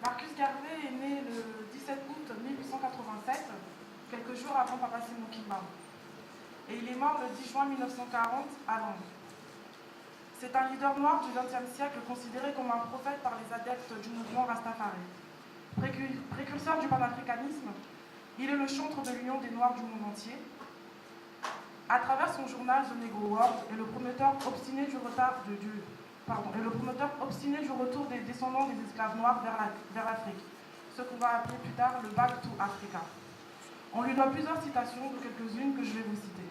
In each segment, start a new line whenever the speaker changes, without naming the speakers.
Marcus Garvey est né le 17 août 1887, quelques jours avant Papa Simon Kimba. Et il est mort le 10 juin 1940 à Londres. C'est un leader noir du XXe siècle considéré comme un prophète par les adeptes du mouvement Rastafari. Précurseur du panafricanisme, il est le chantre de l'Union des Noirs du monde entier. À travers son journal The Negro World et le promoteur obstiné du retour des descendants des esclaves noirs vers l'Afrique, ce qu'on va appeler plus tard le Back to Africa. On lui doit plusieurs citations, de quelques-unes que je vais vous citer.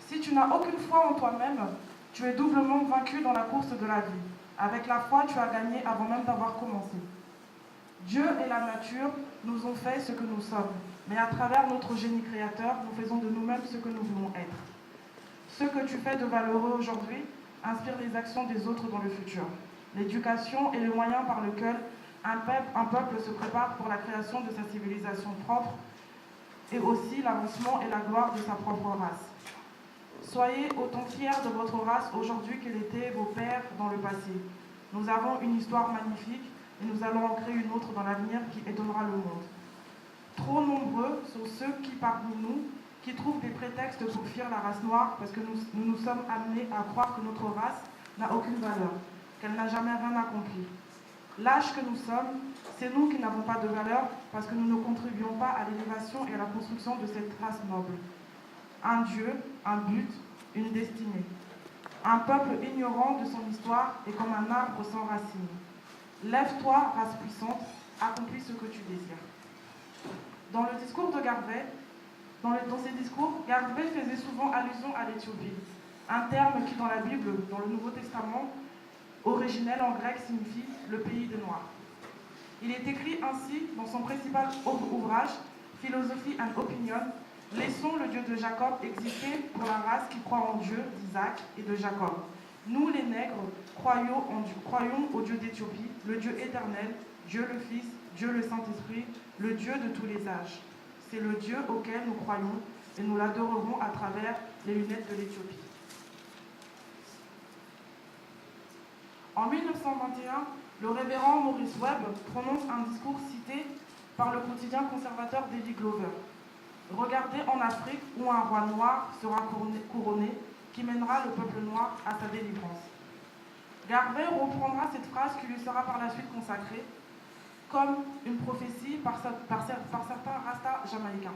Si tu n'as aucune foi en toi-même, tu es doublement vaincu dans la course de la vie. Avec la foi, tu as gagné avant même d'avoir commencé. Dieu et la nature nous ont fait ce que nous sommes, mais à travers notre génie créateur, nous faisons de nous-mêmes ce que nous voulons être. Ce que tu fais de valeureux aujourd'hui inspire les actions des autres dans le futur. L'éducation est le moyen par lequel un peuple se prépare pour la création de sa civilisation propre et aussi l'avancement et la gloire de sa propre race. Soyez autant fiers de votre race aujourd'hui qu'elle était vos pères dans le passé. Nous avons une histoire magnifique et nous allons en créer une autre dans l'avenir qui étonnera le monde. Trop nombreux sont ceux qui, parmi nous, qui trouvent des prétextes pour fuir la race noire parce que nous sommes amenés à croire que notre race n'a aucune valeur, qu'elle n'a jamais rien accompli. Lâches que nous sommes, c'est nous qui n'avons pas de valeur parce que nous ne contribuons pas à l'élévation et à la construction de cette race noble. Un Dieu, un but, une destinée. Un peuple ignorant de son histoire est comme un arbre sans racines. Lève-toi, race puissante, accomplis ce que tu désires. Dans le discours de Garvey, dans ses discours, Garvey faisait souvent allusion à l'Éthiopie, un terme qui dans la Bible, dans le Nouveau Testament, originel en grec signifie le pays des Noirs. Il est écrit ainsi dans son principal ouvrage, Philosophy and Opinion, laissons le Dieu de Jacob exister pour la race qui croit en Dieu d'Isaac et de Jacob. Nous les nègres croyons au Dieu d'Éthiopie, le Dieu éternel, Dieu le Fils, Dieu le Saint-Esprit, le Dieu de tous les âges. C'est le Dieu auquel nous croyons et nous l'adorerons à travers les lunettes de l'Éthiopie. En 1921, le révérend Maurice Webb prononce un discours cité par le quotidien conservateur David Glover. Regardez en Afrique où un roi noir sera couronné qui mènera le peuple noir à sa délivrance. Garvey reprendra cette phrase qui lui sera par la suite consacrée comme une prophétie par certains rastas jamaïcains.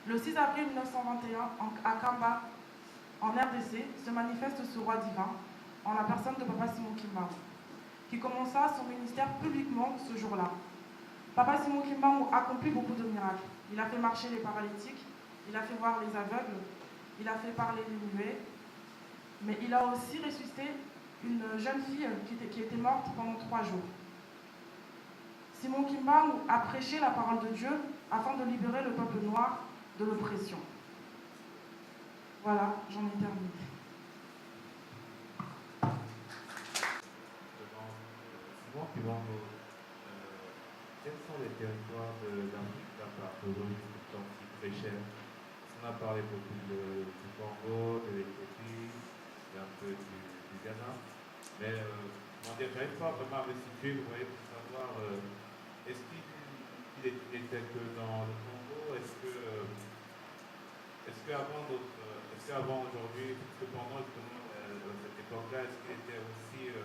Le 6 avril 1921, à Kamba, en RDC, se manifeste ce roi divin en la personne de Papa Simon Kimba, qui commença son ministère publiquement ce jour-là. Papa Simon Kimba accomplit beaucoup de miracles. Il a fait marcher les paralytiques, il a fait voir les aveugles, il a fait parler les muets, mais il a aussi ressuscité une jeune fille qui était morte pendant 3 jours. Simon Kimba a prêché la parole de Dieu afin de libérer le peuple noir de l'oppression. Voilà, j'en ai terminé.
Simon Kimba, quels sont les territoires d'Afrique à part aujourd'hui qui très cher? On a parlé beaucoup du Congo, de l'Éthiopie, un peu du Ghana, mais j'arrive pas vraiment à me situer, vous voyez, pour savoir est-ce qu'il était que dans le Congo, est-ce qu'avant aujourd'hui, cependant cette époque-là, est-ce qu'il était aussi,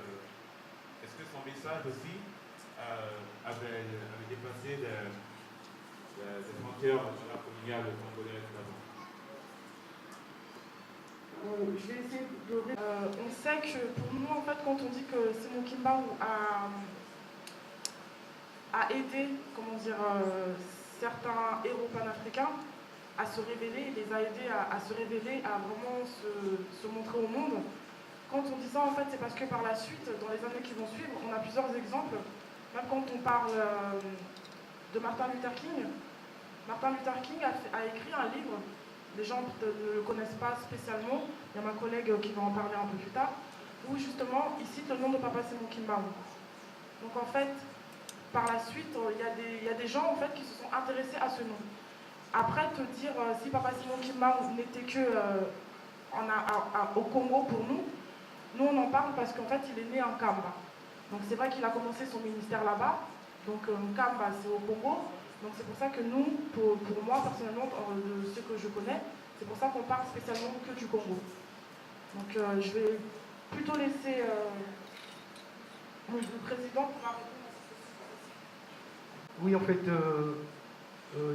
est-ce que son message aussi avait dépassé les frontières coloniales congolaises d'avant?
Je vais essayer de... on sait que pour nous, en fait, quand on dit que Simon Kimba a aidé, certains héros panafricains à se révéler, il les a aidés à se révéler, à vraiment se montrer au monde. Quand on dit ça, en fait, c'est parce que par la suite, dans les années qui vont suivre, on a plusieurs exemples. Même quand on parle de Martin Luther King a écrit un livre. Les gens ne le connaissent pas spécialement. Il y a ma collègue qui va en parler un peu plus tard, où justement, il cite le nom de Papa Simon Kimba. Donc en fait, par la suite, il y a des gens en fait, qui se sont intéressés à ce nom. Après, te dire si Papa Simon Kimba n'était que au Congo pour nous on en parle parce qu'en fait, il est né en Kamba. Donc c'est vrai qu'il a commencé son ministère là-bas. Donc Mkamba, c'est au Congo. Donc c'est pour ça que nous, pour moi personnellement, de ce que je connais, c'est pour ça qu'on parle spécialement que du Congo. Donc je vais plutôt laisser le président pour répondre à cette question.
Oui, en fait,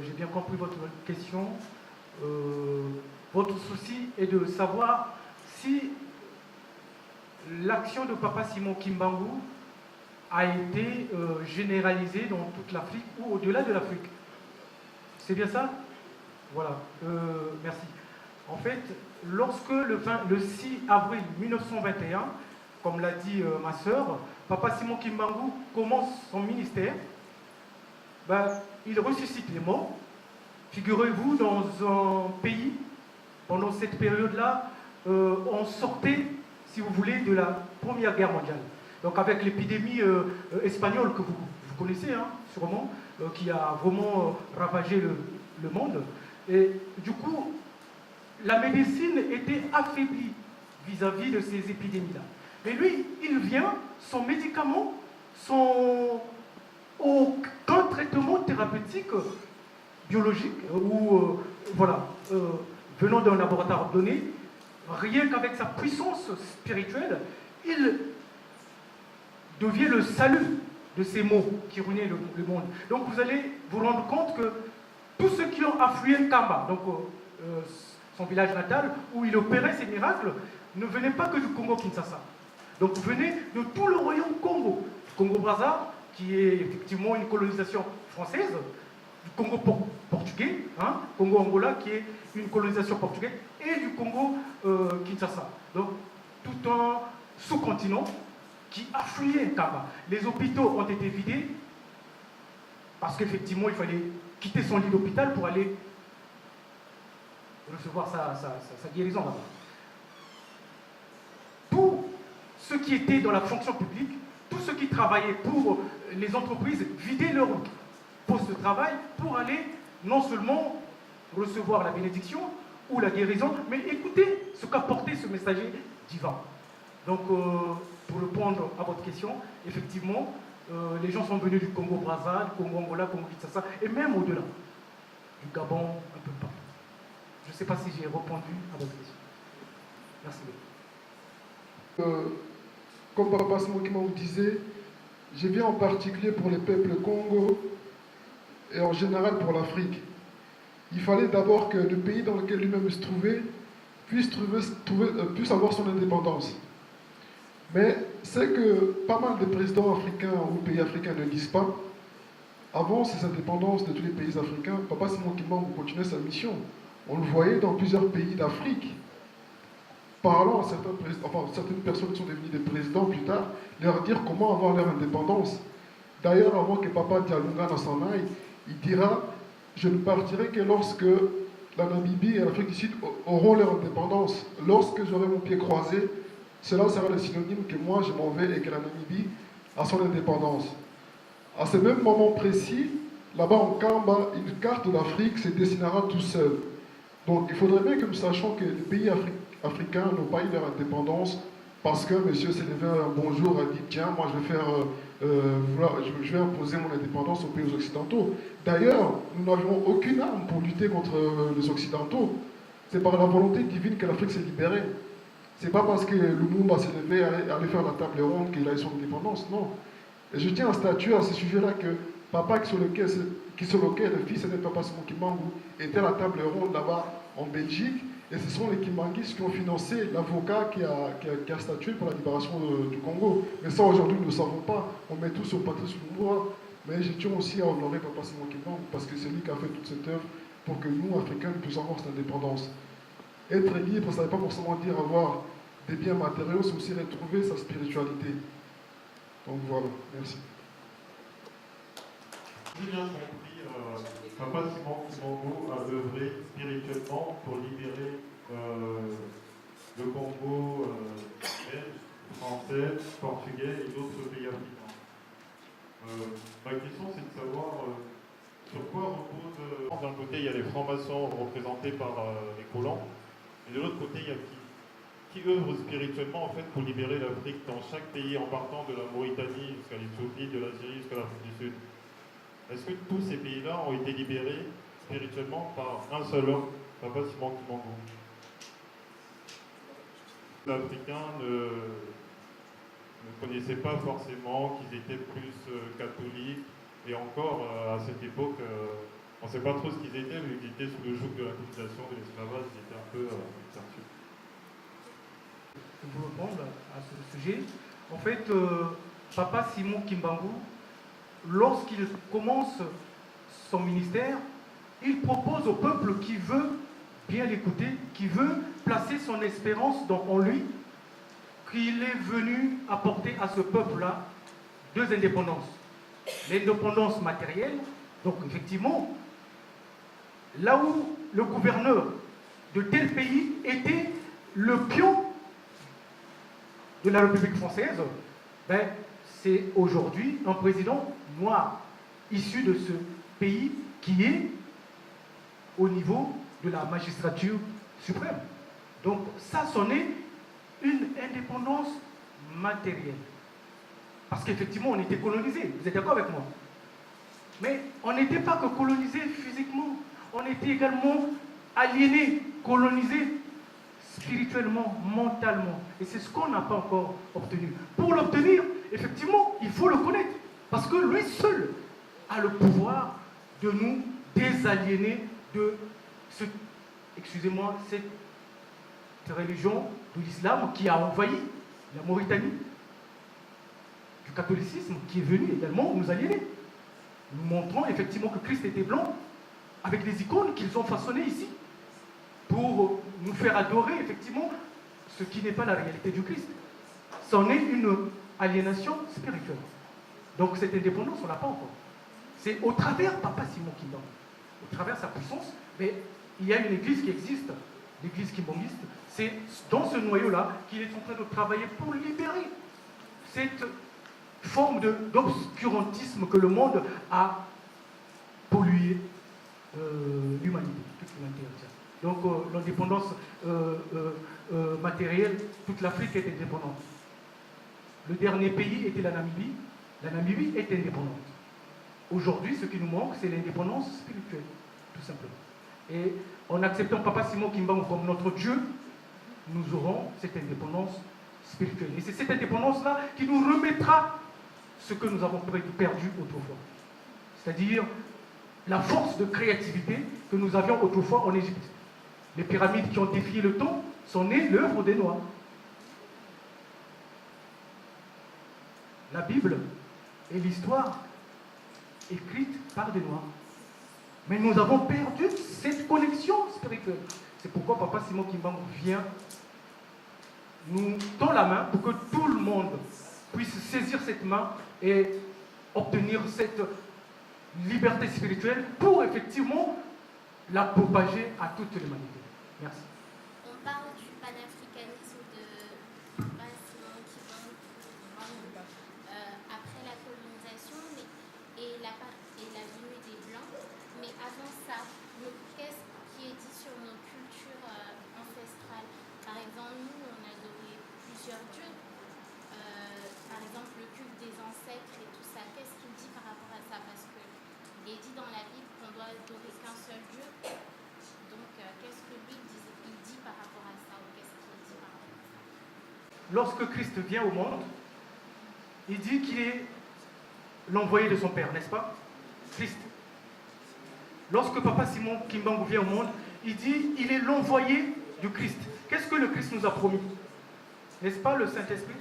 j'ai bien compris votre question. Votre souci est de savoir si l'action de Papa Simon Kimbangu a été généralisée dans toute l'Afrique ou au-delà de l'Afrique. C'est bien ça? Voilà, merci. En fait, lorsque le 6 avril 1921, comme l'a dit ma sœur, Papa Simon Kimbangu commence son ministère, il ressuscite les morts. Figurez-vous, dans un pays, pendant cette période-là, on sortait, si vous voulez, de la Première Guerre mondiale. Donc avec l'épidémie espagnole que vous connaissez, hein, sûrement, qui a vraiment ravagé le monde. Et du coup, la médecine était affaiblie vis-à-vis de ces épidémies-là. Mais lui, il vient, son médicament, aucun traitement thérapeutique biologique ou venant d'un laboratoire donné, rien qu'avec sa puissance spirituelle, il devient le salut de ces maux qui ruinaient le monde. Donc vous allez vous rendre compte que tous ceux qui ont afflué Nkamba, donc son village natal, où il opérait ses miracles, ne venaient pas que du Congo-Kinshasa. Donc venaient de tout le royaume Congo. Congo-Brazza, qui est effectivement une colonisation française, du Congo portugais, hein, Congo-Angola, qui est une colonisation portugaise, et du Congo-Kinshasa. Donc tout un sous-continent qui affluait Nkamba. Les hôpitaux ont été vidés parce qu'effectivement, il fallait quitter son lit d'hôpital pour aller recevoir sa guérison là-bas. Tous ceux qui étaient dans la fonction publique, tous ceux qui travaillaient pour les entreprises, vidaient leur poste de travail pour aller non seulement recevoir la bénédiction ou la guérison, mais écouter ce qu'apportait ce messager divin. Donc, pour répondre à votre question, effectivement, les gens sont venus du Congo-Brazza, du Congo-Angola, Congo-Kinshasa, et même au-delà, du Gabon, un peu partout. Je ne sais pas si j'ai répondu à votre question. Merci beaucoup.
Comme Papa Simon vous disait, je viens en particulier pour les peuples Congo et en général pour l'Afrique. Il fallait d'abord que le pays dans lequel lui-même se trouvait puisse avoir son indépendance. Mais c'est que pas mal de présidents africains ou pays africains ne disent pas. Avant ces indépendances de tous les pays africains, Papa Simon Kimbangu continuait sa mission. On le voyait dans plusieurs pays d'Afrique. Parlant à certaines personnes qui sont devenues des présidents plus tard, leur dire comment avoir leur indépendance. D'ailleurs, avant que Papa Dialunga s'en aille, il dira « Je ne partirai que lorsque la Namibie et l'Afrique du Sud auront leur indépendance. Lorsque j'aurai mon pied croisé, cela sera le synonyme que moi je m'en vais et que la Namibie a son indépendance. » À ce même moment précis, là-bas en Kamba, une carte de l'Afrique se dessinera tout seul. Donc il faudrait bien que nous sachions que les pays africains n'ont pas eu leur indépendance parce qu'un monsieur s'est levé un bon jour et a dit « Tiens, moi je vais imposer mon indépendance aux pays occidentaux. » D'ailleurs, nous n'avions aucune arme pour lutter contre les Occidentaux. C'est par la volonté divine que l'Afrique s'est libérée. C'est pas parce que Lumumba s'est levé et allait faire la table ronde qu'il a eu son indépendance, non. Et je tiens à statuer à ce sujet-là que Papa sur lequel le fils de Papa Simon Kimbangu était à la table ronde là-bas en Belgique, et ce sont les Kimbanguistes qui ont financé l'avocat qui a statué pour la libération du Congo. Mais ça, aujourd'hui, nous ne le savons pas. On met tout sur Patrice Lumumba. Mais je tiens aussi à honorer Papa Simon Kimbangu parce que c'est lui qui a fait toute cette œuvre pour que nous, Africains, nous puissions avoir cette indépendance. Être libre, ça ne veut pas forcément dire avoir des biens matériaux, c'est aussi retrouver sa spiritualité. Donc voilà, merci.
J'ai bien compris, Papa Simon Kimbangu a œuvré spirituellement pour libérer le Congo belge, français, portugais et d'autres pays africains. Ma question, c'est de savoir sur quoi repose... D'un côté, il y a les francs-maçons représentés par les colons, et de l'autre côté, il y a qui? qui œuvrent spirituellement en fait pour libérer l'Afrique dans chaque pays, en partant de la Mauritanie jusqu'à l'Éthiopie, de l'Algérie jusqu'à l'Afrique du Sud. Est-ce que tous ces pays-là ont été libérés spirituellement par un seul homme, Papa Simon Kimbangu? Les Africains ne connaissaient pas forcément qu'ils étaient plus catholiques, et encore à cette époque, on ne sait pas trop ce qu'ils étaient, mais ils étaient sous le joug de la colonisation, de l'esclavage, ils étaient un peu perçus.
Je vous répondre à ce sujet. En fait, Papa Simon Kimbangu, lorsqu'il commence son ministère, il propose au peuple qui veut bien l'écouter, qui veut placer son espérance en lui, qu'il est venu apporter à ce peuple-là deux indépendances. L'indépendance matérielle, donc effectivement, là où le gouverneur de tel pays était le pion de la République française, ben, c'est aujourd'hui un président noir issu de ce pays qui est au niveau de la magistrature suprême. Donc ça, c'en est une indépendance matérielle. Parce qu'effectivement, on était colonisé. Vous êtes d'accord avec moi? Mais on n'était pas que colonisé physiquement. On était également aliéné, colonisé spirituellement, mentalement. Et c'est ce qu'on n'a pas encore obtenu. Pour l'obtenir, effectivement, il faut le connaître. Parce que lui seul a le pouvoir de nous désaliéner de cette religion de l'islam qui a envahi la Mauritanie, du catholicisme qui est venu également nous aliéner. Nous montrons effectivement que Christ était blanc avec des icônes qu'ils ont façonnées ici pour nous faire adorer effectivement ce qui n'est pas la réalité du Christ. C'en est une aliénation spirituelle. Donc cette indépendance, on ne l'a pas encore. C'est au travers Papa Simon Kimbangu, au travers sa puissance, mais il y a une église qui existe, l'église kimbangiste. C'est dans ce noyau-là qu'il est en train de travailler pour libérer cette forme d'obscurantisme que le monde a pollué l'humanité, toute l'humanité entière. Donc l'indépendance matérielle, toute l'Afrique est indépendante. Le dernier pays était la Namibie. La Namibie est indépendante. Aujourd'hui, ce qui nous manque, c'est l'indépendance spirituelle, tout simplement. Et en acceptant Papa Simon Kimbangu comme notre Dieu, nous aurons cette indépendance spirituelle. Et c'est cette indépendance-là qui nous remettra ce que nous avons perdu autrefois. C'est-à-dire la force de créativité que nous avions autrefois en Égypte. Les pyramides qui ont défié le temps sont nées l'œuvre des Noirs. La Bible est l'histoire écrite par des Noirs. Mais nous avons perdu cette connexion spirituelle. C'est pourquoi Papa Simon Kimbangu vient, nous tend la main pour que tout le monde puisse saisir cette main et obtenir cette liberté spirituelle pour effectivement la propager à toute l'humanité. Merci.
On parle du panafricanisme de Papa Simon Kimbangu après la colonisation et la venue des Blancs. Mais avant ça, qu'est-ce qui est dit sur nos cultures ancestrales? Par exemple, nous, on adorait plusieurs dieux. Par exemple, le culte des ancêtres et tout ça. Qu'est-ce qu'il dit par rapport à ça? Parce qu'il est dit dans la Bible qu'on doit adorer qu'un seul Dieu. Donc, qu'est-ce que lui dit par rapport à ça? Ou qu'est-ce qu'il dit par rapport à ça?
Lorsque Christ vient au monde, il dit qu'il est l'envoyé de son Père, n'est-ce pas? Christ. Lorsque Papa Simon Kimbangu vient au monde, il dit qu'il est l'envoyé du Christ. Qu'est-ce que le Christ nous a promis? N'est-ce pas le Saint-Esprit?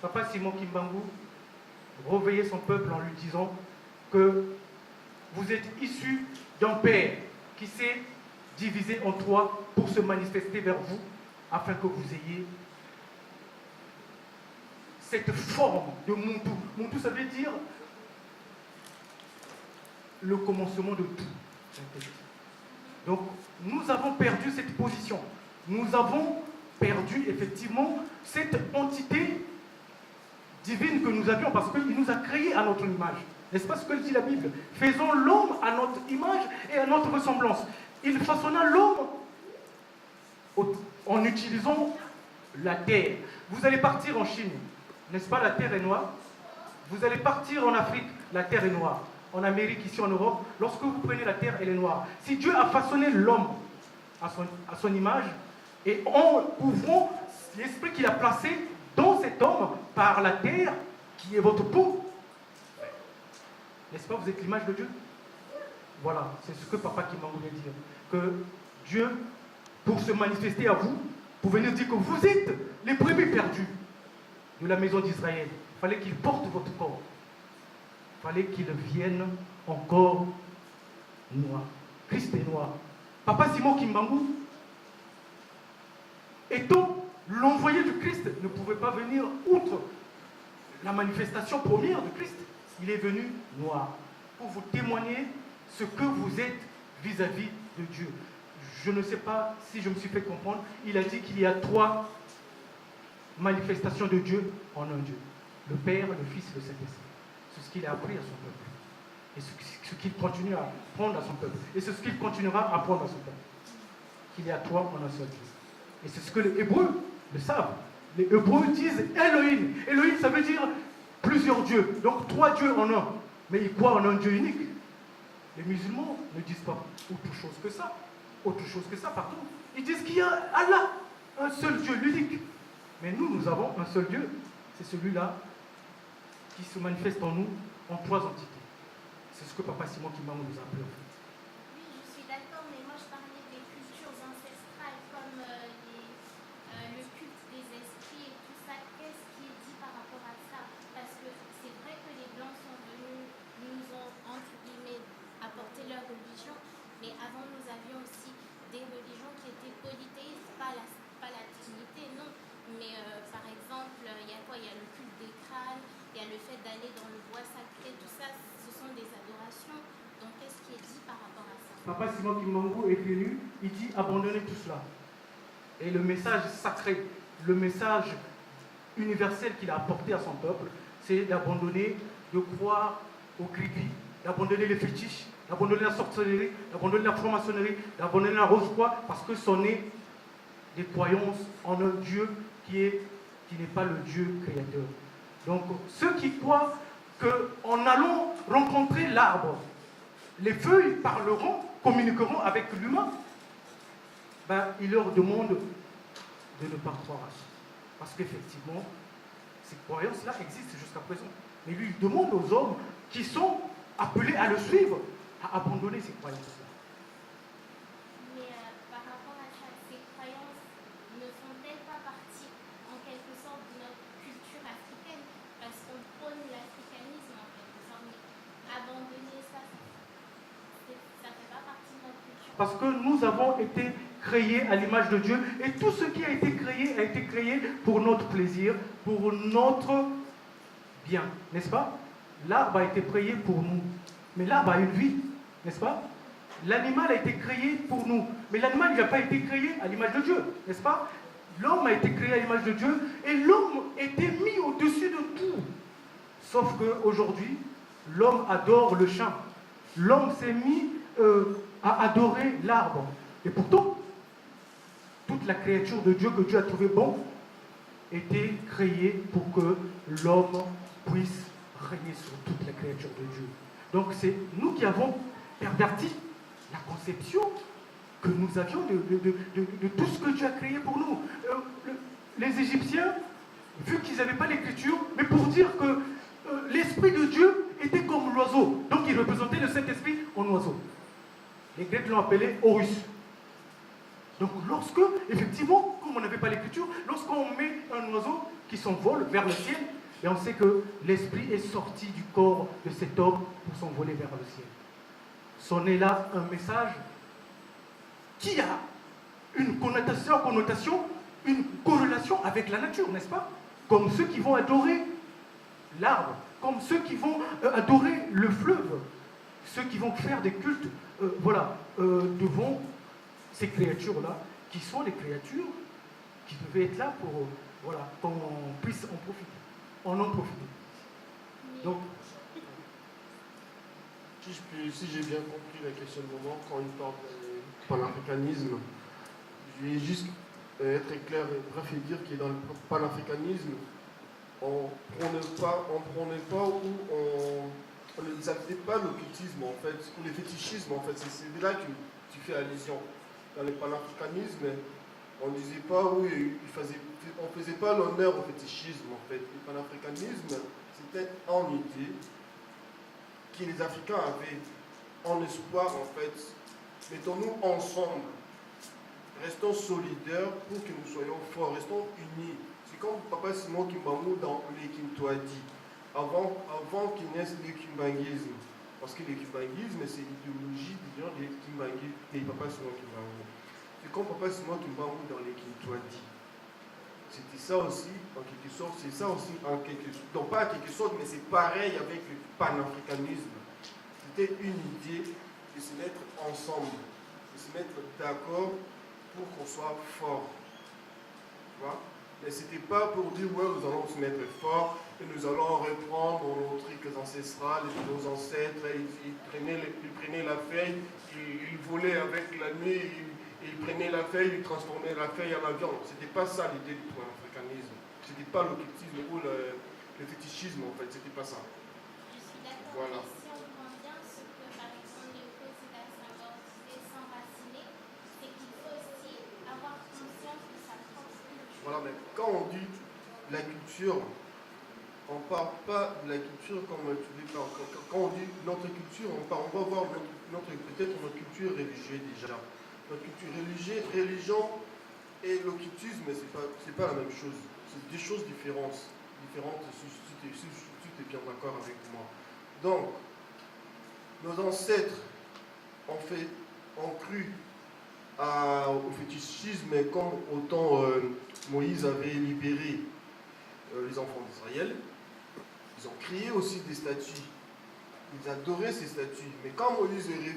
Papa Simon Kimbangu réveillait son peuple en lui disant que vous êtes issus d'un Père qui s'est divisé en trois pour se manifester vers vous, afin que vous ayez cette forme de Muntu. Muntu, ça veut dire le commencement de tout. Donc, nous avons perdu cette position. Nous avons perdu effectivement cette entité divine que nous avions parce qu'il nous a créés à notre image. N'est-ce pas ce que dit la Bible? Faisons l'homme à notre image et à notre ressemblance. Il façonna l'homme en utilisant la terre. Vous allez partir en Chine, n'est-ce pas, la terre est noire? Vous allez partir en Afrique, la terre est noire. En Amérique, ici en Europe, lorsque vous prenez la terre, elle est noire. Si Dieu a façonné l'homme à son image, et en ouvrant l'esprit qu'il a placé dans cet homme par la terre, qui est votre peau, n'est-ce pas, vous êtes l'image de Dieu? Voilà, c'est ce que Papa Kimbangu voulait dire. Que Dieu, pour se manifester à vous, pour venir dire que vous êtes les premiers perdus de la maison d'Israël. Il fallait qu'il porte votre corps. Il fallait qu'il vienne encore noir. Christ est noir. Papa Simon Kimbangu, étant l'envoyé du Christ, ne pouvait pas venir outre la manifestation première de Christ. Il est venu noir pour vous témoigner ce que vous êtes vis-à-vis de Dieu. Je ne sais pas si je me suis fait comprendre. Il a dit qu'il y a 3 manifestations de Dieu en un Dieu. Le Père, le Fils et le Saint-Esprit. C'est ce qu'il a appris à son peuple. Et ce qu'il continue à apprendre à son peuple. Et c'est ce qu'il continuera à apprendre à son peuple. Qu'il y a 3 en un seul Dieu. Et c'est ce que les Hébreux le savent. Les Hébreux disent Elohim. Elohim, ça veut dire plusieurs dieux. Donc 3 dieux en un. Mais ils croient en un Dieu unique. Les musulmans ne disent pas autre chose que ça. Autre chose que ça, pardon. Ils disent qu'il y a Allah, un seul Dieu, l'unique. Mais nous avons un seul Dieu. C'est celui-là qui se manifeste en nous en 3 entités. C'est ce que Papa Simon Kimbangu nous a appris.
Oui, je suis d'accord, mais moi je parlais des cultures ancestrales comme le culte des esprits et tout ça. Qu'est-ce qui est dit par rapport à ça? Parce que c'est vrai que les Blancs sont venus, nous ont, entre guillemets, apporté leur religion, mais avant nous avions aussi des religions qui étaient polythéistes, pas la Trinité, non. Mais par exemple, il y a quoi? Il y a le culte des crânes, il y a le fait d'aller dans le bois sacré, tout ça, ce sont des adorations. Donc qu'est-ce qui est dit par rapport à ça?
Papa Simon Kimbangu est venu, il dit abandonnez tout cela. Et le message sacré, le message universel qu'il a apporté à son peuple, c'est d'abandonner, de croire au gris-gris, d'abandonner les fétiches, d'abandonner la sorcellerie, d'abandonner la franc-maçonnerie, d'abandonner la rose-croix, parce que ce n'est des croyances en un Dieu qui n'est pas le Dieu créateur. Donc, ceux qui croient qu'en allant rencontrer l'arbre, les feuilles parleront, communiqueront avec l'humain, ben, il leur demande de ne pas croire à ça. Parce qu'effectivement, ces croyances-là existent jusqu'à présent. Mais lui, il demande aux hommes qui sont appelés à le suivre à abandonner ces croyances-là.
Mais par rapport à ça, ces croyances ne font-elles pas partie, en quelque sorte, de notre culture africaine? Parce qu'on prône l'africanisme, en quelque sorte. Mais abandonner ça, ça ne fait pas partie de notre culture.
Parce que nous avons été créés à l'image de Dieu et tout ce qui a été créé pour notre plaisir, pour notre bien, n'est-ce pas? L'arbre a été créé pour nous, mais l'arbre a une vie, n'est-ce pas? L'animal a été créé pour nous, mais l'animal n'a pas été créé à l'image de Dieu, n'est-ce pas? L'homme a été créé à l'image de Dieu et l'homme était mis au-dessus de tout. Sauf qu'aujourd'hui, l'homme adore le chien. L'homme s'est mis à adorer l'arbre. Et pourtant, toute la créature de Dieu que Dieu a trouvé bon était créée pour que l'homme puisse régner sur toute la créature de Dieu. Donc c'est nous qui avons perverti la conception que nous avions de tout ce que Dieu a créé pour nous. Les Égyptiens, vu qu'ils n'avaient pas l'écriture, mais pour dire que l'Esprit de Dieu était comme l'oiseau. Donc il représentait le Saint-Esprit en oiseau. Les Grecs l'ont appelé Horus. Donc lorsque, effectivement, comme on n'avait pas l'écriture, lorsqu'on met un oiseau qui s'envole vers le ciel, et on sait que l'esprit est sorti du corps de cet homme pour s'envoler vers le ciel. Sonnez là un message qui a une connotation, une corrélation avec la nature, n'est-ce pas? Comme ceux qui vont adorer l'arbre, comme ceux qui vont adorer le fleuve, ceux qui vont faire des cultes devant ces créatures-là, qui sont des créatures qui devaient être là pour qu'on puisse en profiter. En profiter. Donc,
si j'ai bien compris la question de moment, quand il parle de panafricanisme, je vais juste être clair et bref et dire que dans le panafricanisme, on prenait pas ou on n'exaltait pas l'occultisme en fait, ou le fétichisme en fait, c'est là que tu fais allusion. Dans le panafricanisme, on ne disait pas oui, on ne faisait pas l'honneur au fétichisme en fait. Le panafricanisme, c'était en idée que les Africains avaient en espoir en fait. Mettons-nous ensemble, restons solidaires pour que nous soyons forts, restons unis. C'est comme Papa Simon Kimbangou dans les Kintoadi, avant qu'il naisse le kimbanguisme. Parce que le kimbanguisme, c'est l'idéologie des Kimbanguisme et Papa Simon Kimbangou. C'est comme Papa Simon Kimbangou dans les Kintoadi. C'était ça aussi, en quelque sorte, c'est ça aussi, en quelque sorte, non pas en quelque sorte, mais c'est pareil avec le panafricanisme. C'était une idée de se mettre ensemble, de se mettre d'accord pour qu'on soit fort. Tu vois? Mais ce n'était pas pour dire, ouais, nous allons se mettre fort et nous allons reprendre nos trucs ancestrales et nos ancêtres. Ils prenaient la feuille, ils volaient avec la nuit, ils prenaient la feuille, ils transformaient la feuille en avion. Ce n'était pas ça l'idée du panafricanisme. Ce n'était pas l'occultisme ou le fétichisme, en fait. Ce n'était pas ça.
Je suis d'accord.
Voilà.
Si on prend bien ce que, par exemple, Léopold Sédar Senghor disait s'enraciner, c'est qu'il faut aussi avoir conscience de sa propre culture.
Voilà, mais quand on dit la culture, on ne parle pas de la culture comme tu dis. Quand on dit notre culture, on va voir peut-être notre culture religieuse déjà. Notre culture religieuse, religion et l'occultisme, c'est pas la même chose. C'est des choses différentes. Si tu es bien d'accord avec moi. Donc, nos ancêtres ont cru au fétichisme comme autant Moïse avait libéré les enfants d'Israël. Ils ont créé aussi des statues. Ils adoraient ces statues. Mais quand Moïse est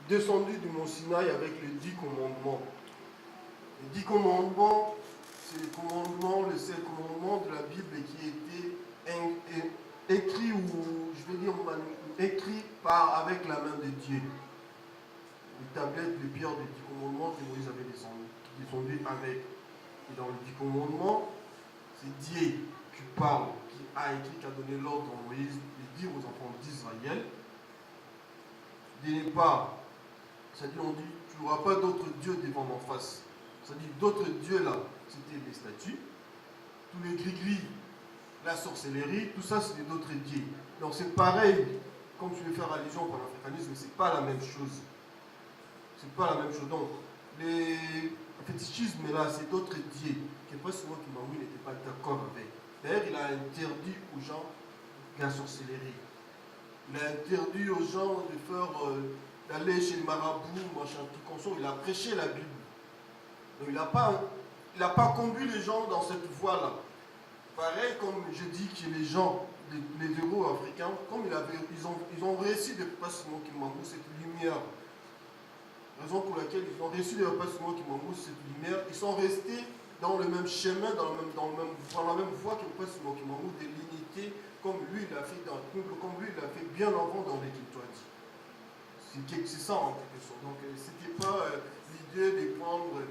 descendu du mont Sinaï avec les 10 commandements, les 10 commandements, c'est les commandements, les 7 commandements de la Bible qui étaient écrits, ou je vais dire écrits avec la main de Dieu. Les tablettes, les pierres des 10 commandements que Moïse avait descendu avec. Et dans les 10 commandements, c'est Dieu qui parle, qui a écrit, qui a donné l'ordre à Moïse de dire aux enfants d'Israël de ne pas, c'est-à-dire on dit, tu n'auras pas d'autres dieux devant mon face. C'est-à-dire d'autres dieux là, c'était les statues, tous les gris-gris, la sorcellerie, tout ça c'était d'autres dieux. Donc c'est pareil, comme tu veux faire allusion au panafricanisme, c'est pas la même chose. C'est pas la même chose. Donc, le fétichisme là, c'est d'autres dieux. Que pas souvent Kimbangou n'était pas d'accord avec. D'ailleurs, il a interdit aux gens la sorcellerie. Il a interdit aux gens de faire, d'aller chez le marabout, machin, tout comme ça. Il a prêché la Bible. Donc, il n'a pas conduit les gens dans cette voie-là. Pareil, comme je dis que les gens, les héros africains, comme ils ont réussi de pas seulement Kimbangou cette lumière. Raison pour laquelle ils ont réussi de pas seulement Kimbangou cette lumière. Ils sont restés dans le même chemin, dans la même voie que pas seulement Kimbangou, de l'unité, comme lui il a fait dans le peuple, comme lui il a fait bien avant dans les Kintoadi. C'est ça en quelque sorte. Donc c'était pas l'idée de prendre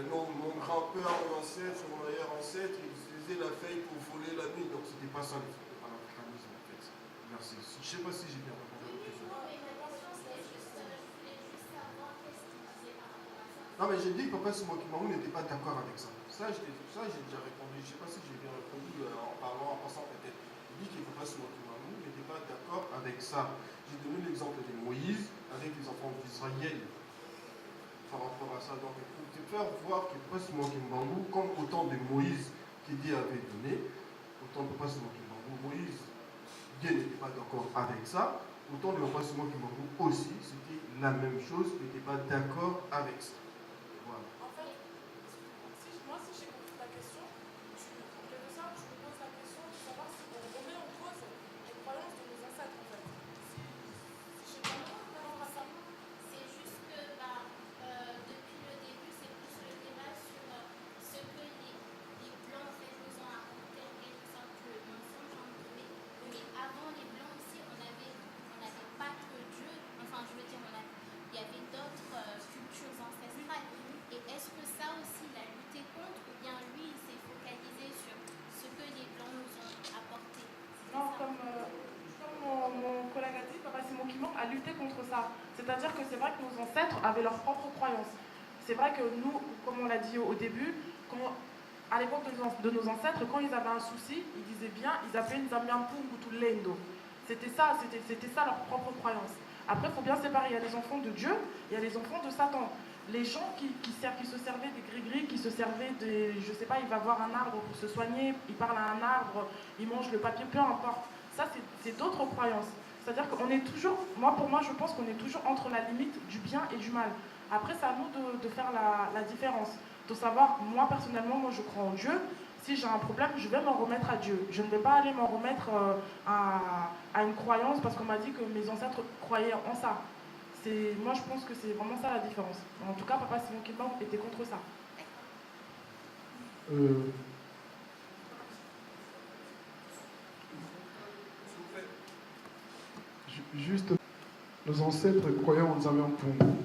mon grand-père, mon ancêtre, mon arrière-ancêtre, ils utilisaient la feuille pour voler la nuit. Donc c'était pas ça le panafricanisme en fait. Merci. Je ne sais pas si j'ai bien répondu à votre question. Non mais j'ai dit que Papa Simon Kimbangou n'était pas d'accord avec ça. Ça j'ai déjà répondu. Je ne sais pas si j'ai bien répondu en passant peut-être. J'ai dit que Papa Simon Kimbangou n'était pas d'accord avec ça. J'ai donné l'exemple de Moïse avec les enfants d'Israël par rapport à ça. Donc pour te faire voir que Papa Simon Kimbangou, comme autant de Moïse que Dieu avait donné, autant de Papa Simon Kimbangou, Moïse, Dieu n'était pas d'accord avec ça. Autant de Papa Simon Kimbangou aussi, c'était la même chose, il n'était pas d'accord avec ça.
Il y avait d'autres cultures ancestrales.
lutter contre ça. C'est-à-dire que c'est vrai que nos ancêtres avaient leurs propres croyances. C'est vrai que nous, comme on l'a dit au début, à l'époque de nos ancêtres, quand ils avaient un souci, ils disaient bien, ils appelaient Nzambiampungu Tulendo. C'était ça leur propre croyance. Après, il faut bien séparer. Il y a les enfants de Dieu, il y a les enfants de Satan. Les gens qui se servaient des gris-gris, qui se servaient des... Je sais pas, il va voir un arbre pour se soigner, il parle à un arbre, il mange le papier, peu importe. Ça, c'est d'autres croyances. C'est-à-dire qu'on est toujours... Pour moi, je pense qu'on est toujours entre la limite du bien et du mal. Après, c'est à nous de faire la différence. De savoir, moi, personnellement, je crois en Dieu. Si j'ai un problème, je vais m'en remettre à Dieu. Je ne vais pas aller m'en remettre à une croyance parce qu'on m'a dit que mes ancêtres croyaient en ça. Moi, je pense que c'est vraiment ça la différence. En tout cas, Papa Simon Kimbangu était contre ça.
Juste, nos ancêtres croyaient en Nzambiampungu.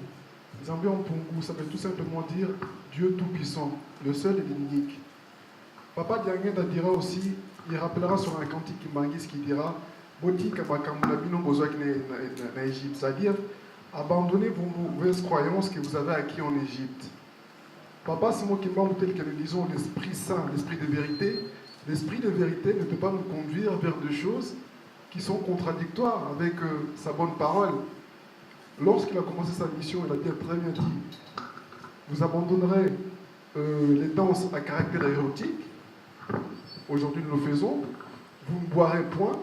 Nzambiampungu, ça veut tout simplement dire Dieu Tout-Puissant, le seul et l'unique. Papa Diangenda dira aussi, il rappellera sur un cantique Kimbangis qui dira Boti Kabakamulabino Bozouak na Égypte, c'est-à-dire abandonnez vos mauvaises croyances que vous avez acquises en Égypte. Papa Simon Kimbangu, tel que nous disons l'Esprit Saint, l'Esprit de vérité, l'Esprit de vérité ne peut pas nous conduire vers des choses qui sont contradictoires avec sa bonne parole. Lorsqu'il a commencé sa mission, il a très bien dit vous abandonnerez les danses à caractère érotique. Aujourd'hui, nous le faisons. Vous ne boirez point.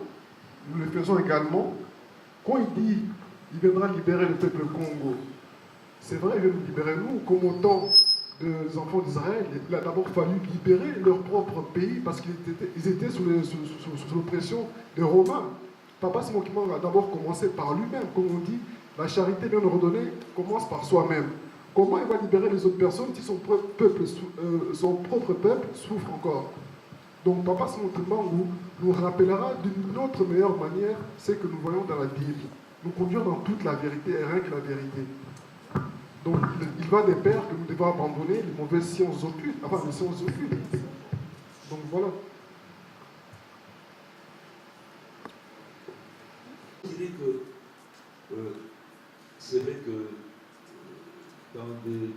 Nous le faisons également. Quand il dit il viendra libérer le peuple Congo, c'est vrai, il vient nous libérer nous, comme au temps des enfants d'Israël. Il a d'abord fallu libérer leur propre pays parce qu'ils étaient sous l'oppression des Romains. Papa Simon Kimbangu a d'abord commencé par lui-même. Comme on dit, la charité bien ordonnée commence par soi-même. Comment il va libérer les autres personnes si son propre peuple souffre encore? Donc Papa Simon Kimbangu nous rappellera d'une autre meilleure manière ce que nous voyons dans la Bible. Nous conduire dans toute la vérité et rien que la vérité. Donc il va des pères que nous devons abandonner les mauvaises sciences occultes, enfin les sciences occultes. Donc voilà.
Je dirais que c'est vrai que dans de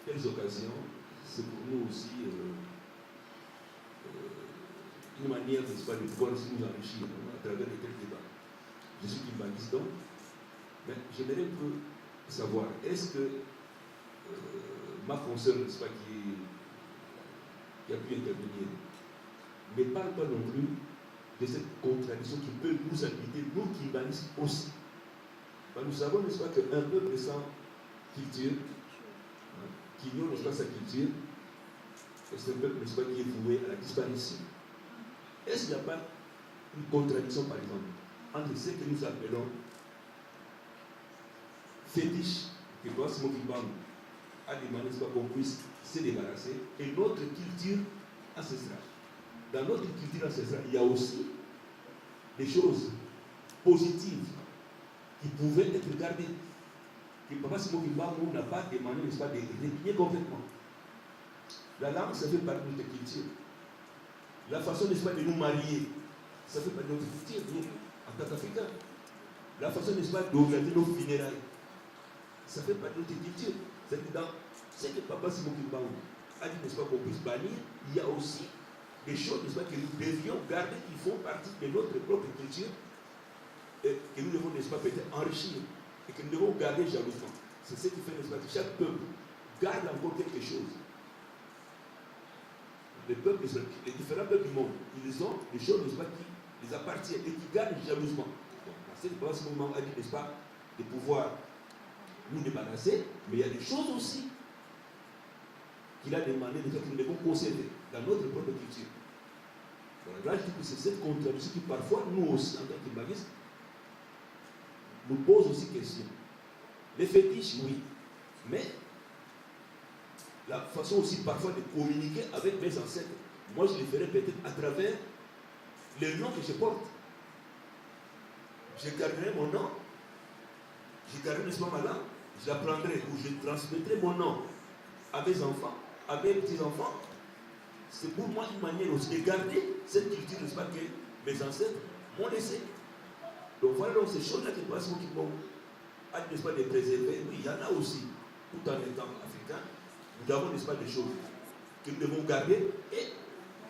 telles occasions, c'est pour nous aussi une manière, n'est-ce pas, de pouvoir aussi nous enrichir à travers de tels débats. Je suis Kimbanguiste donc, mais j'aimerais un peu savoir, est-ce que ma consoeur, n'est-ce pas, qui a pu intervenir, ne parle pas non plus de cette contradiction qui peut nous habiter, nous Kimbanguistes aussi. Nous savons, n'est-ce pas, qu'un peuple sans culture, qui ignore, n'est-ce pas, sa culture, c'est un peuple, n'est-ce pas, qui est voué à la disparition. Est-ce qu'il n'y a pas une contradiction, par exemple, entre ce que nous appelons fétiche, que Papa Simon Kimbangu a demandé, n'est-ce pas, qu'on puisse se débarrasser, et notre culture ancestrale? Dans notre culture ancestrale, il y a aussi des choses positives qui pouvaient être gardées, que Papa Simon Kimbangu n'a pas demandé, n'est-ce pas, de régner complètement. La langue, ça fait partie de notre culture. La façon, n'est-ce pas, de nous marier, ça fait partie de notre culture, nous, en tant qu'Africains. La façon, n'est-ce pas, d'organiser nos funérailles, ça fait partie de notre culture. C'est-à-dire dans ce que Papa Simon Kimbangu a dit, n'est-ce pas, qu'on puisse bannir, il y a aussi des choses, n'est-ce pas, que nous devions garder, qui font partie de notre propre culture, et que nous devons, n'est-ce pas, peut-être enrichir, et que nous devons garder jalousement. C'est ce qui fait, n'est-ce pas, que chaque peuple garde encore quelque chose. Les peuples, les différents peuples du monde, ils ont des choses, n'est-ce pas, qui les appartiennent et qui gardent jalousement. Donc, c'est le Papa Simon Kimbangu a dit, n'est-ce pas, de pouvoir nous débarrasser, mais il y a des choses aussi qu'il a demandé, que nous devons conserver dans notre propre culture. Voilà, là, je dis que c'est cette contradiction qui, parfois, nous aussi, en tant que Kimbanguistes, nous pose aussi question. Les fétiches, oui, mais la façon aussi parfois de communiquer avec mes ancêtres, moi je le ferai peut-être à travers le nom que je porte. Je garderai mon nom, je garderai, n'est-ce pas, ma langue, je l'apprendrai ou je transmettrai mon nom à mes enfants, à mes petits-enfants. C'est pour moi une manière aussi de garder cette culture, n'est-ce pas, que mes ancêtres m'ont laissé. Donc voilà, donc ces choses-là qui passent, qui n'est-ce pas, de préserver. Oui, il y en a aussi, tout en étant africain. Nous avons, n'est-ce pas, des choses que nous devons garder et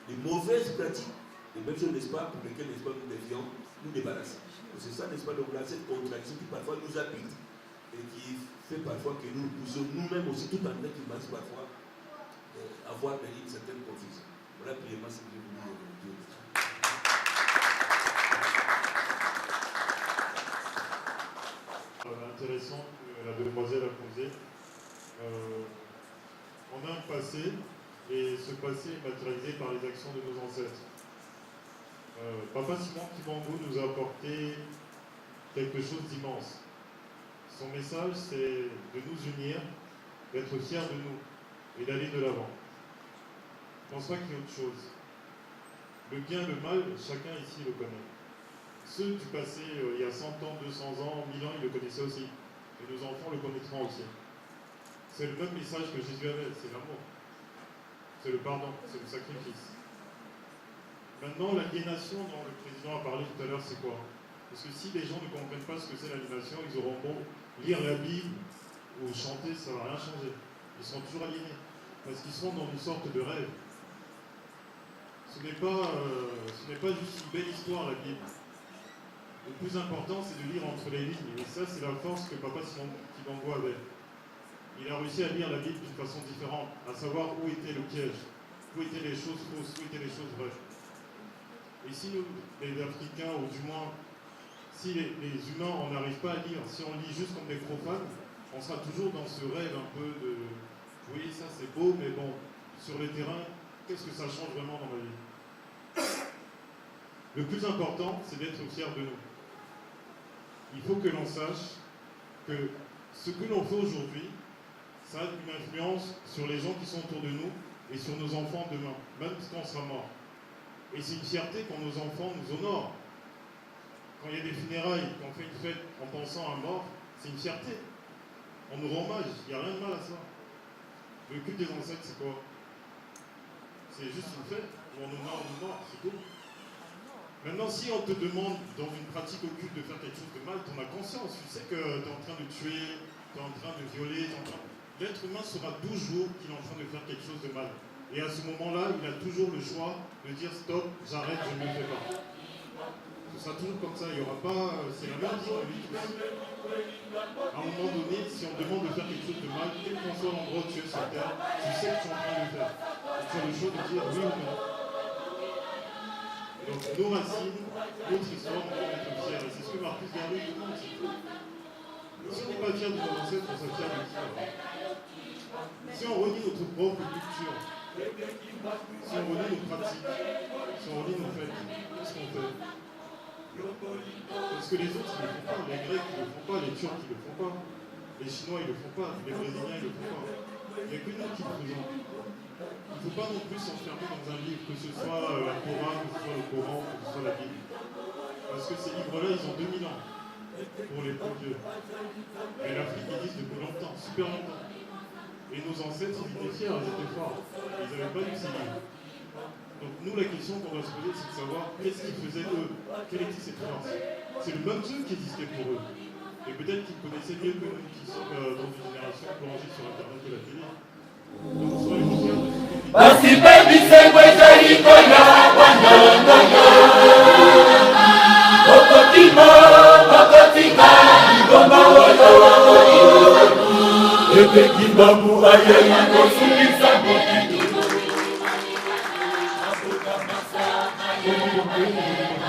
les mauvaises pratiques, les mêmes choses, n'est-ce pas, pour lesquelles, n'est-ce pas, nous devions nous débarrasser. C'est ça, n'est-ce pas, donc là, cette contradiction qui parfois nous habite et qui fait parfois que nous poussons nous-mêmes aussi, tout en étant qui passe parfois avoir une certaine confusion. Voilà, brièvement, ce que je voulais dire.
Intéressant que la demoiselle a posé. On a un passé, et ce passé est matérialisé par les actions de nos ancêtres. Papa Simon Kibangu nous a apporté quelque chose d'immense. Son message, c'est de nous unir, d'être fiers de nous et d'aller de l'avant. Je ne pense pas qu'il y ait autre chose. Le bien, le mal, chacun ici le connaît. Ceux du passé, il y a 100 ans, 200 ans, 1000 ans, ils le connaissaient aussi. Et nos enfants le connaîtront aussi. C'est le même message que Jésus avait, c'est l'amour. C'est le pardon, c'est le sacrifice. Maintenant, l'aliénation dont le président a parlé tout à l'heure, c'est quoi? Parce que si les gens ne comprennent pas ce que c'est l'aliénation, ils auront beau lire la Bible ou chanter, ça ne va rien changer. Ils seront toujours aliénés. Parce qu'ils seront dans une sorte de rêve. Ce n'est pas juste une belle histoire, la Bible. Le plus important, c'est de lire entre les lignes. Et ça, c'est la force que Papa Simon Kibangu avait. Il a réussi à lire la Bible d'une façon différente, à savoir où était le piège, où étaient les choses fausses, où étaient les choses vraies. Et si nous, les Africains, ou du moins, si les humains, on n'arrive pas à lire, si on lit juste comme des profanes, on sera toujours dans ce rêve un peu de « oui, ça c'est beau, mais bon, sur le terrain, qu'est-ce que ça change vraiment dans ma vie ?» Le plus important, c'est d'être fier de nous. Il faut que l'on sache que ce que l'on fait aujourd'hui, ça a une influence sur les gens qui sont autour de nous et sur nos enfants demain, même quand on sera mort. Et c'est une fierté quand nos enfants nous honorent. Quand il y a des funérailles, quand on fait une fête en pensant à un mort, c'est une fierté. On nous rend hommage, il n'y a rien de mal à ça. Le culte des ancêtres, c'est quoi? C'est juste une fête où on honore nos morts, c'est tout. Maintenant, si on te demande dans une pratique occulte de faire quelque chose de mal, tu en as conscience. Tu sais que tu es en train de tuer, tu es en train de violer, l'être humain saura toujours qu'il est en train de faire quelque chose de mal. Et à ce moment-là, il a toujours le choix de dire stop, j'arrête, je ne le fais pas. Ce sera toujours comme ça, il n'y aura pas. C'est la même chose que lui tous. À un moment donné, si on te demande de faire quelque chose de mal, quel qu'en soit l'endroit où tu es sur terre, tu sais que tu es en train de le faire. Et tu as le choix de dire oui ou non. Donc nos racines, notre histoire, nous devons être fiers. Et c'est ce que Marcus Garvey demande, c'est tout. Si on n'est pas fier de nos ancêtres, on sera fier de qui alors? Si on renie notre propre culture, si on renie nos pratiques, si on renie nos fêtes, qu'est-ce qu'on fait? Parce que les autres, ils ne le font pas. Les Grecs, ils ne le font pas. Les Turcs, ils ne le font pas. Les Chinois, ils ne le font pas. Les Brésiliens, ils ne le font pas. Il n'y a que nous qui le faisons. Il ne faut pas non plus s'enfermer dans un livre, que ce soit la Torah, que ce soit le Coran, que ce soit la Bible. Parce que ces livres-là, ils ont 2000 ans pour les plus vieux. Mais l'Afrique existe depuis longtemps, super longtemps. Et nos ancêtres, ils étaient fiers, ils étaient forts. Ils n'avaient pas lu ces livres. Donc nous, la question qu'on doit se poser, c'est de savoir qu'est-ce qu'ils faisaient eux, quelle était cette force. C'est le même Dieu qui existait pour eux. Et peut-être qu'ils connaissaient mieux que nous, qui sommes dans une génération plongée sur Internet et la télé. Donc soyons fiers de ce qu'on